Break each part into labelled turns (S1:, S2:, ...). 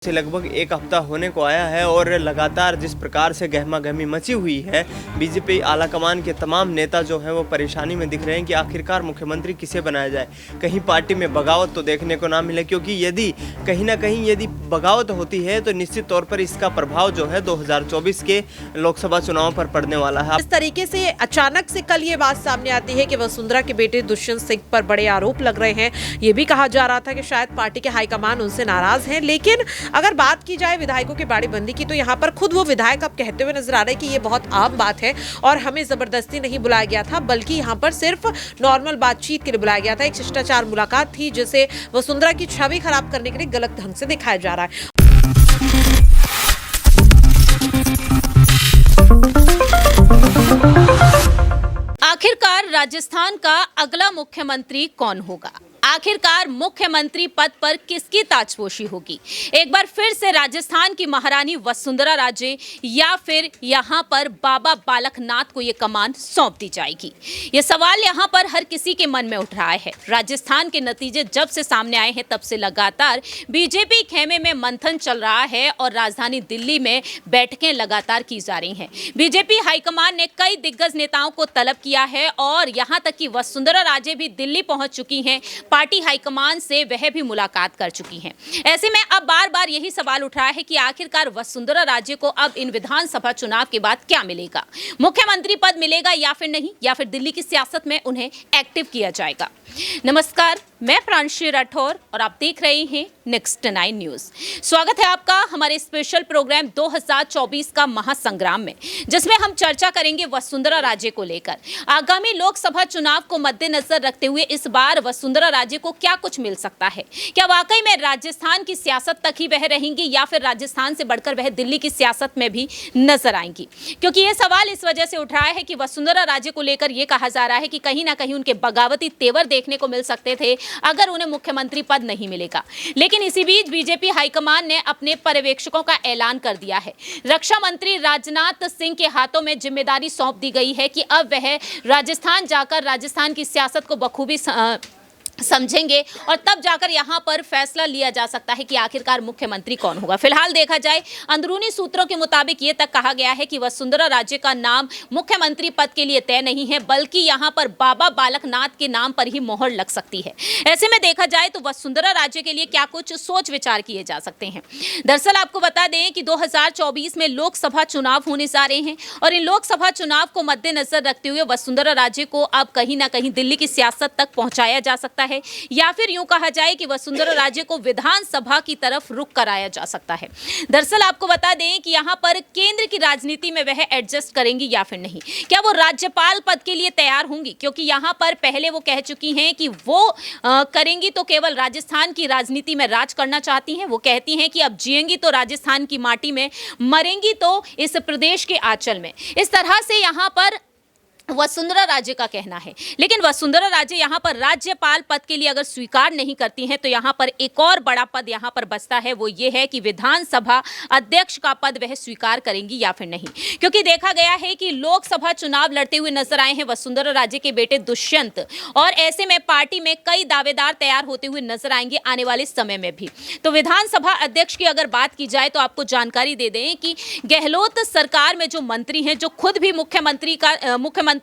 S1: से लगभग एक हफ्ता होने को आया है और लगातार जिस प्रकार से गहमागहमी मची हुई है, बीजेपी आलाकमान के तमाम नेता जो हैं वो परेशानी में दिख रहे हैं कि आखिरकार मुख्यमंत्री किसे बनाया जाए। कहीं पार्टी में बगावत तो देखने को ना मिले, क्योंकि यदि कहीं ना कहीं यदि बगावत होती है तो निश्चित तौर पर इसका प्रभाव जो है 2024 के लोकसभा चुनाव पर पड़ने वाला है।
S2: इस तरीके से अचानक से कल ये बात सामने आती है कि वसुंधरा के बेटे दुष्यंत सिंह पर बड़े आरोप लग रहे हैं। ये भी कहा जा रहा था कि शायद पार्टी के हाईकमान उनसे नाराज हैं, लेकिन अगर बात की जाए विधायकों की बाड़ेबंदी की तो यहाँ पर खुद वो विधायक अब कहते हुए नजर आ रहे हैं कि ये बहुत आम बात है और हमें जबरदस्ती नहीं बुलाया गया था, बल्कि यहाँ पर सिर्फ नॉर्मल बातचीत के लिए बुलाया गया था। एक शिष्टाचार मुलाकात थी जिसे वसुंधरा की छवि खराब करने के लिए गलत ढंग से दिखाया जा रहा है।
S3: आखिरकार राजस्थान का अगला मुख्यमंत्री कौन होगा? आखिरकार मुख्यमंत्री पद पर किसकी ताजपोशी होगी? एक बार फिर से राजस्थान की महारानी वसुंधरा राजे या फिर यहां पर बाबा बालकनाथ को यह कमान सौंप दी जाएगी? यह सवाल यहां पर हर किसी के मन में उठ रहा है। राजस्थान के नतीजे जब से सामने आए हैं तब से लगातार बीजेपी खेमे में मंथन चल रहा है और राजधानी दिल्ली में बैठकें लगातार की जा रही हैं। बीजेपी हाईकमान ने कई दिग्गज नेताओं को तलब किया है और यहां तक कि वसुंधरा राजे भी दिल्ली पहुंच चुकी हैं। पार्टी हाईकमान से वह भी मुलाकात कर चुकी हैं। ऐसे में अब बार बार यही सवाल उठ रहा है कि आखिरकार वसुंधरा राजे को अब इन विधानसभा चुनाव के बाद क्या मिलेगा? मुख्यमंत्री पद मिलेगा या फिर नहीं, या फिर दिल्ली की सियासत में उन्हें एक्टिव किया जाएगा? नमस्कार, मैं प्रांशी राठौर और आप देख रहे हैं नेक्स्ट 9 न्यूज। स्वागत है आपका हमारे स्पेशल प्रोग्राम 2024 का महासंग्राम में, जिसमें हम चर्चा करेंगे वसुंधरा राजे को लेकर। आगामी लोकसभा चुनाव को मद्देनजर रखते हुए इस बार वसुंधरा राजे को क्या कुछ मिल सकता है? क्या वाकई में राजस्थान की सियासत तक ही वह रहेंगी या फिर राजस्थान से बढ़कर वह दिल्ली की सियासत में भी नजर आएंगी? क्योंकि यह सवाल इस वजह से उठ रहा है कि वसुंधरा राजे को लेकर यह कहा जा रहा है कि कहीं ना कहीं उनके बगावती तेवर देखने को मिल सकते थे अगर उन्हें मुख्यमंत्री पद नहीं मिलेगा। लेकिन इसी बीच बीजेपी हाईकमान ने अपने पर्यवेक्षकों का ऐलान कर दिया है। रक्षा मंत्री राजनाथ सिंह के हाथों में जिम्मेदारी सौंप दी गई है कि अब वह राजस्थान जाकर राजस्थान की सियासत को बखूबी समझेंगे और तब जाकर यहां पर फैसला लिया जा सकता है कि आखिरकार मुख्यमंत्री कौन होगा। फिलहाल देखा जाए अंदरूनी सूत्रों के मुताबिक ये तक कहा गया है कि वसुंधरा राजे का नाम मुख्यमंत्री पद के लिए तय नहीं है, बल्कि यहां पर बाबा बालकनाथ के नाम पर ही मोहर लग सकती है। ऐसे में देखा जाए तो वसुंधरा राजे के लिए क्या कुछ सोच विचार किए जा सकते हैं। दरअसल आपको बता दें कि 2024 में लोकसभा चुनाव होने जा रहे हैं और इन लोकसभा चुनाव को मद्देनजर रखते हुए वसुंधरा राजे को अब कहीं ना कहीं दिल्ली की सियासत तक पहुंचाया जा सकता है, या फिर यूं कहा जाए कि वसुंधरा राजे को विधानसभा की तरफ रुख कराया जा सकता है। दरअसल आपको बता दें कि यहां पर केंद्र की राजनीति में वह एडजस्ट करेंगी या फिर नहीं। क्या वो राज्यपाल पद के लिए तैयार होंगी? क्योंकि यहां पर पहले वो कह चुकी हैं कि वो करेंगी तो केवल राजस्थान की राजनीति में राज करना चाहती हैं। वो कहती हैं कि अब जिएंगी तो राजस्थान की माटी में, मरेंगी तो इस प्रदेश के आंचल में। इस तरह से यहां पर वसुंधरा राजे का कहना है। लेकिन वसुंधरा राजे यहां पर राज्यपाल पद के लिए अगर स्वीकार नहीं करती हैं तो यहां पर एक और बड़ा पद यहां पर बचता है, वो ये है कि विधानसभा अध्यक्ष का पद वह स्वीकार करेंगी या फिर नहीं। क्योंकि देखा गया है कि लोकसभा चुनाव लड़ते हुए नजर आए हैं वसुंधरा राजे के बेटे दुष्यंत, और ऐसे में पार्टी में कई दावेदार तैयार होते हुए नजर आएंगे आने वाले समय में भी। तो विधानसभा अध्यक्ष की अगर बात की जाए तो आपको जानकारी दे दें कि गहलोत सरकार में जो मंत्री हैं, जो खुद भी मुख्यमंत्री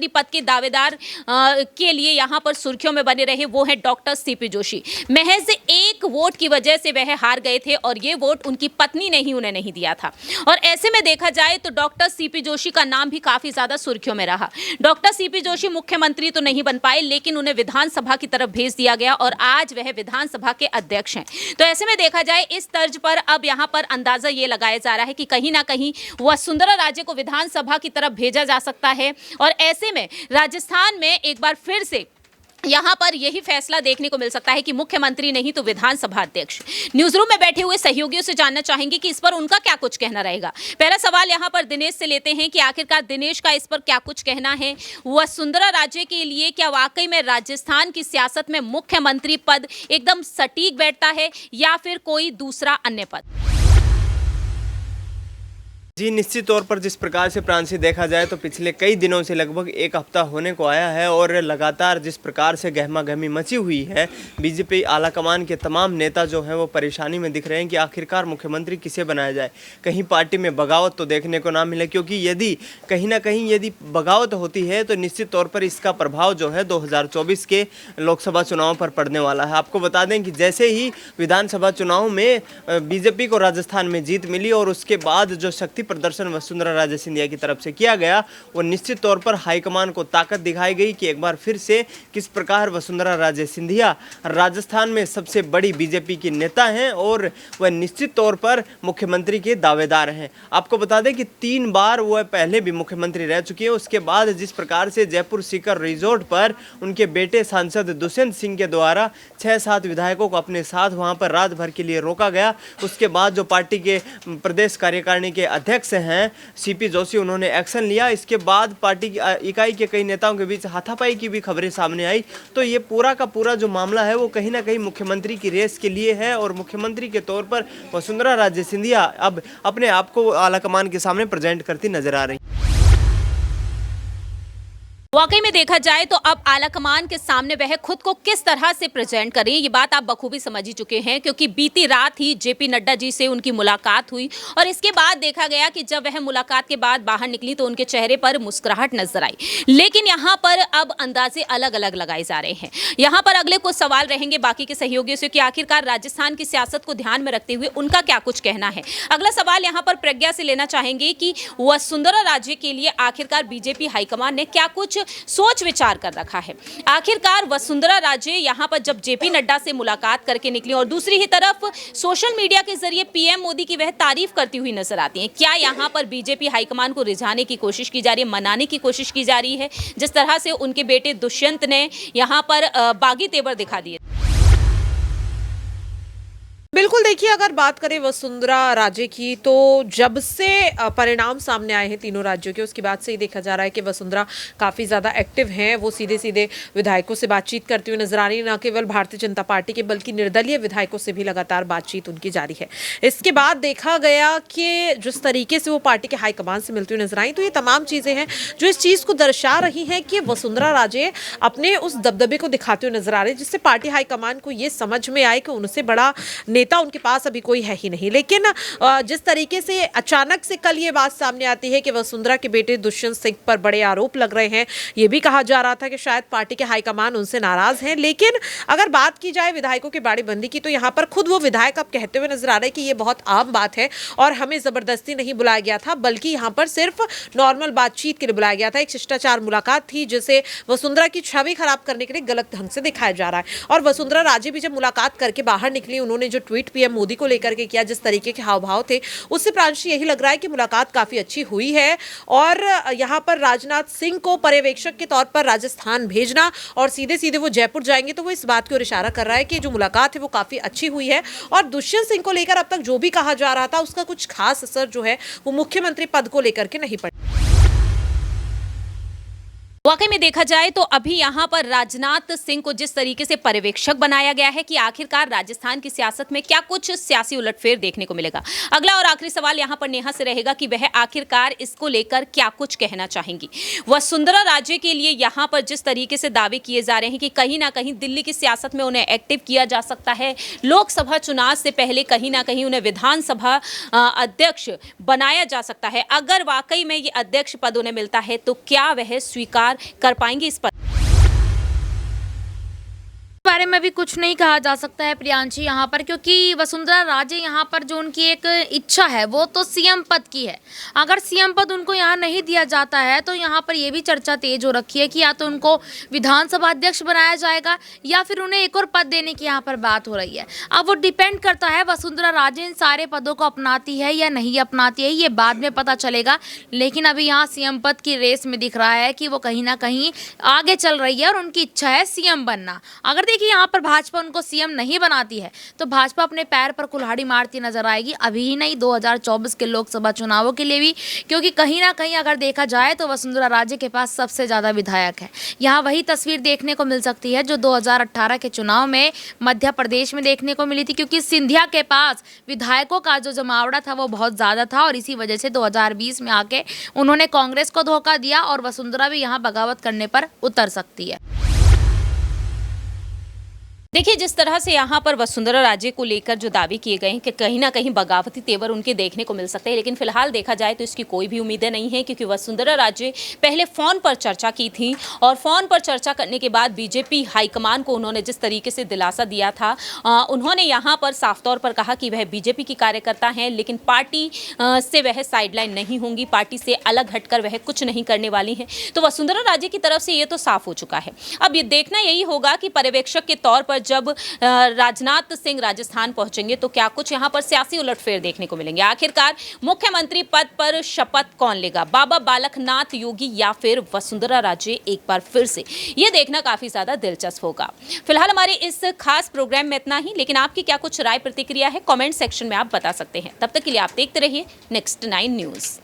S3: पद के दावेदार के लिए यहां पर सुर्खियों में बने रहे, वो है डॉक्टर सीपी जोशी। महज एक वोट की वजह से वह हार गए थे और ये वोट उनकी पत्नी ने ही उन्हें नहीं दिया था। और ऐसे में देखा जाए तो डॉक्टर सीपी जोशी का नाम भी काफी ज्यादा सुर्खियों में रहा। डॉक्टर सीपी जोशी मुख्यमंत्री तो नहीं बन पाए, लेकिन उन्हें विधानसभा की तरफ भेज दिया गया और आज वह विधानसभा के अध्यक्ष हैं। तो ऐसे में देखा जाए इस तर्ज पर अब यहां पर अंदाजा ये लगाया जा रहा है कि कहीं ना कहीं वसुंधरा राजे को विधानसभा की तरफ भेजा जा सकता है और ऐसे में राजस्थान में एक बार फिर से यहां पर यही फैसला देखने को मिल सकता है कि मुख्यमंत्री नहीं तो विधानसभा अध्यक्ष। न्यूज रूम में बैठे हुए सहयोगियों से जानना चाहेंगे कि इस पर उनका क्या कुछ कहना रहेगा। पहला सवाल यहां पर दिनेश से लेते हैं कि आखिरकार दिनेश का इस पर क्या कुछ कहना है। वसुंधरा राजे के लिए क्या वाकई में राजस्थान की सियासत में मुख्यमंत्री पद एकदम सटीक बैठता है या फिर कोई दूसरा अन्य पद?
S1: जी, निश्चित तौर पर जिस प्रकार से प्रांशी देखा जाए तो पिछले कई दिनों से लगभग एक हफ्ता होने को आया है और लगातार जिस प्रकार से गहमा-गहमी मची हुई है, बीजेपी आलाकमान के तमाम नेता जो हैं वो परेशानी में दिख रहे हैं कि आखिरकार मुख्यमंत्री किसे बनाया जाए। कहीं पार्टी में बगावत तो देखने को ना मिले, क्योंकि यदि कहीं ना कहीं यदि बगावत होती है तो निश्चित तौर पर इसका प्रभाव जो है 2024 के लोकसभा चुनाव पर पड़ने वाला है। आपको बता दें कि जैसे ही विधानसभा चुनाव में बीजेपी को राजस्थान में जीत मिली और उसके बाद जो शक्ति प्रदर्शन वसुंधरा राजे सिंधिया की तरफ से किया गया, वो निश्चित तौर पर हाईकमान को ताकत दिखाई गई कि एक बार फिर से किस प्रकार वसुंधरा राजे सिंधिया राजस्थान में सबसे बड़ी बीजेपी की नेता हैं और वह निश्चित तौर पर मुख्यमंत्री के दावेदार हैं। आपको बता दें कि 3 बार वह पहले भी मुख्यमंत्री रह चुकी है। उसके बाद जिस प्रकार से जयपुर सीकर रिजॉर्ट पर उनके बेटे सांसद दुष्यंत सिंह के द्वारा 6-7 विधायकों को अपने साथ वहां पर रात भर के लिए रोका गया, उसके बाद जो पार्टी के प्रदेश कार्यकारिणी के अध्यक्ष हैं सीपी जोशी, उन्होंने एक्शन लिया। इसके बाद पार्टी की इकाई के कई नेताओं के बीच हाथापाई की भी खबरें सामने आई। तो ये पूरा का पूरा जो मामला है वो कहीं ना कहीं मुख्यमंत्री की रेस के लिए है और मुख्यमंत्री के तौर पर वसुंधरा राजे सिंधिया अब अपने आप को आलाकमान के सामने प्रेजेंट करती नजर आ रही।
S3: वाकई में देखा जाए तो अब आलाकमान के सामने वह खुद को किस तरह से प्रेजेंट करें, ये बात आप बखूबी समझ ही चुके हैं, क्योंकि बीती रात ही जेपी नड्डा जी से उनकी मुलाकात हुई और इसके बाद देखा गया कि जब वह मुलाकात के बाद बाहर निकली तो उनके चेहरे पर मुस्कुराहट नजर आई। लेकिन यहाँ पर अब अंदाजे अलग अलग लगाए जा रहे हैं। यहाँ पर अगले कुछ सवाल रहेंगे बाकी के सहयोगियों से कि आखिरकार राजस्थान की सियासत को ध्यान में रखते हुए उनका क्या कुछ कहना है। अगला सवाल यहाँ पर प्रज्ञा से लेना चाहेंगे कि वसुंधरा राजे के लिए आखिरकार बीजेपी हाईकमान ने क्या कुछ सोच विचार कर रखा है। आखिरकार वसुंधरा राजे यहां पर जब जेपी नड्डा से मुलाकात करके निकली और दूसरी ही तरफ सोशल मीडिया के जरिए पीएम मोदी की वह तारीफ करती हुई नजर आती हैं। क्या यहां पर बीजेपी हाईकमान को रिझाने की कोशिश की जा रही है, मनाने की कोशिश की जा रही है, जिस तरह से उनके बेटे दुष्यंत ने यहां पर बागी तेवर दिखा दिए?
S2: बिल्कुल, देखिए अगर बात करें वसुंधरा राजे की तो जब से परिणाम सामने आए हैं तीनों राज्यों के, उसके बाद से ही देखा जा रहा है कि वसुंधरा काफ़ी ज़्यादा एक्टिव हैं। वो सीधे सीधे विधायकों से बातचीत करती हुई नजर आ रही है, न केवल भारतीय जनता पार्टी के बल्कि निर्दलीय विधायकों से भी लगातार बातचीत उनकी जारी है। इसके बाद देखा गया कि जिस तरीके से वो पार्टी के हाईकमान से मिलती हुई नजर आई, तो ये तमाम चीज़ें हैं जो इस चीज़ को दर्शा रही हैं कि वसुंधरा राजे अपने उस दबदबे को दिखाते हुए नजर आ रहे हैं, जिससे पार्टी हाईकमान को ये समझ में आए कि उनसे बड़ा नेता उनके पास अभी कोई है ही नहीं। लेकिन जिस तरीके से अचानक से कल ये बात सामने आती है कि वसुंधरा के बेटे दुष्यंत सिंह पर बड़े आरोप लग रहे हैं, ये भी कहा जा रहा था कि शायद पार्टी के हाईकमान उनसे नाराज हैं। लेकिन अगर बात की जाए विधायकों की बाड़ेबंदी की, तो यहाँ पर खुद वो विधायक अब कहते हुए नजर आ रहे हैं कि ये बहुत आम बात है और हमें जबरदस्ती नहीं बुलाया गया था, बल्कि यहाँ पर सिर्फ नॉर्मल बातचीत के लिए बुलाया गया था। एक शिष्टाचार मुलाकात थी जिसे वसुंधरा की छवि खराब करने के लिए गलत ढंग से दिखाया जा रहा है। और वसुंधरा राजे भी जब मुलाकात करके बाहर निकली, उन्होंने जो ट्वीट पीएम मोदी को लेकर के किया, जिस तरीके के हाव भाव थे, उससे प्रांशी यही लग रहा है कि मुलाकात काफी अच्छी हुई है। और यहाँ पर राजनाथ सिंह को पर्यवेक्षक के तौर पर राजस्थान भेजना और सीधे सीधे वो जयपुर जाएंगे, तो वो इस बात की ओर इशारा कर रहा है कि जो मुलाकात है वो काफी अच्छी हुई है। और दुष्यंत सिंह को लेकर अब तक जो भी कहा जा रहा था उसका कुछ खास असर जो है वो मुख्यमंत्री पद को लेकर के नहीं पड़ा।
S3: वाकई में देखा जाए तो अभी यहां पर राजनाथ सिंह को जिस तरीके से पर्यवेक्षक बनाया गया है कि आखिरकार राजस्थान की सियासत में क्या कुछ सियासी उलटफेर देखने को मिलेगा। अगला और आखिरी सवाल यहां पर नेहा से रहेगा कि वह आखिरकार इसको लेकर क्या कुछ कहना चाहेंगी। वसुंधरा राजे के लिए यहां पर जिस तरीके से दावे किए जा रहे हैं कि कहीं ना कहीं दिल्ली की सियासत में उन्हें एक्टिव किया जा सकता है, लोकसभा चुनाव से पहले कहीं ना कहीं उन्हें विधानसभा अध्यक्ष बनाया जा सकता है। अगर वाकई में ये अध्यक्ष पद उन्हें मिलता है तो क्या वह स्वीकार कर पाएंगे इस पर?
S4: बारे में भी कुछ नहीं कहा जा सकता है प्रियांशी यहाँ पर, क्योंकि वसुंधरा राजे यहाँ पर जो उनकी एक इच्छा है वो तो सीएम पद की है। अगर सीएम पद उनको यहाँ नहीं दिया जाता है तो यहाँ पर ये भी चर्चा तेज हो रखी है कि या तो उनको विधानसभा अध्यक्ष बनाया जाएगा या फिर उन्हें एक और पद देने की यहाँ पर बात हो रही है। अब वो डिपेंड करता है वसुंधरा राजे इन सारे पदों को अपनाती है या नहीं अपनाती है, ये बाद में पता चलेगा। लेकिन अभी यहाँ सीएम पद की रेस में दिख रहा है कि वो कहीं ना कहीं आगे चल रही है और उनकी इच्छा है सीएम बनना। अगर है कि यहाँ पर भाजपा उनको सीएम नहीं बनाती है तो भाजपा अपने पैर पर कुल्हाड़ी मारती नजर आएगी, अभी ही नहीं 2024 के लोकसभा चुनावों के लिए भी, क्योंकि कहीं ना कहीं अगर देखा जाए तो वसुंधरा राजे के पास सबसे ज़्यादा विधायक है। यहाँ वही तस्वीर देखने को मिल सकती है जो 2018 के चुनाव में मध्य प्रदेश में देखने को मिली थी, क्योंकि सिंधिया के पास विधायकों का जो जमावड़ा था वो बहुत ज़्यादा था और इसी वजह से 2020 में आके उन्होंने कांग्रेस को धोखा दिया और वसुंधरा भी यहाँ बगावत करने पर उतर सकती है।
S3: देखिए, जिस तरह से यहाँ पर वसुंधरा राजे को लेकर जो दावे किए गए हैं कि कहीं ना कहीं बगावती तेवर उनके देखने को मिल सकते हैं, लेकिन फिलहाल देखा जाए तो इसकी कोई भी उम्मीदें नहीं है, क्योंकि वसुंधरा राजे पहले फ़ोन पर चर्चा की थी और फ़ोन पर चर्चा करने के बाद बीजेपी हाईकमान को उन्होंने जिस तरीके से दिलासा दिया था, उन्होंने यहाँ पर साफ तौर पर कहा कि वह बीजेपी की कार्यकर्ता हैं, लेकिन पार्टी से वह साइडलाइन नहीं होंगी, पार्टी से अलग हटकर वह कुछ नहीं करने वाली हैं। तो वसुंधरा राजे की तरफ से ये तो साफ हो चुका है। अब ये देखना यही होगा कि पर्यवेक्षक के तौर पर जब राजनाथ सिंह राजस्थान पहुंचेंगे तो क्या कुछ यहां पर सियासी उलटफेर देखने को मिलेंगे। आखिरकार मुख्यमंत्री पद पर शपथ कौन लेगा, बाबा बालकनाथ योगी या फिर वसुंधरा राजे एक बार फिर से, ये देखना काफी ज्यादा दिलचस्प होगा। फिलहाल हमारे इस खास प्रोग्राम में इतना ही, लेकिन आपकी क्या कुछ राय प्रतिक्रिया है कमेंट सेक्शन में आप बता सकते हैं। तब तक के लिए आप देखते रहिए नेक्स्ट 9 न्यूज।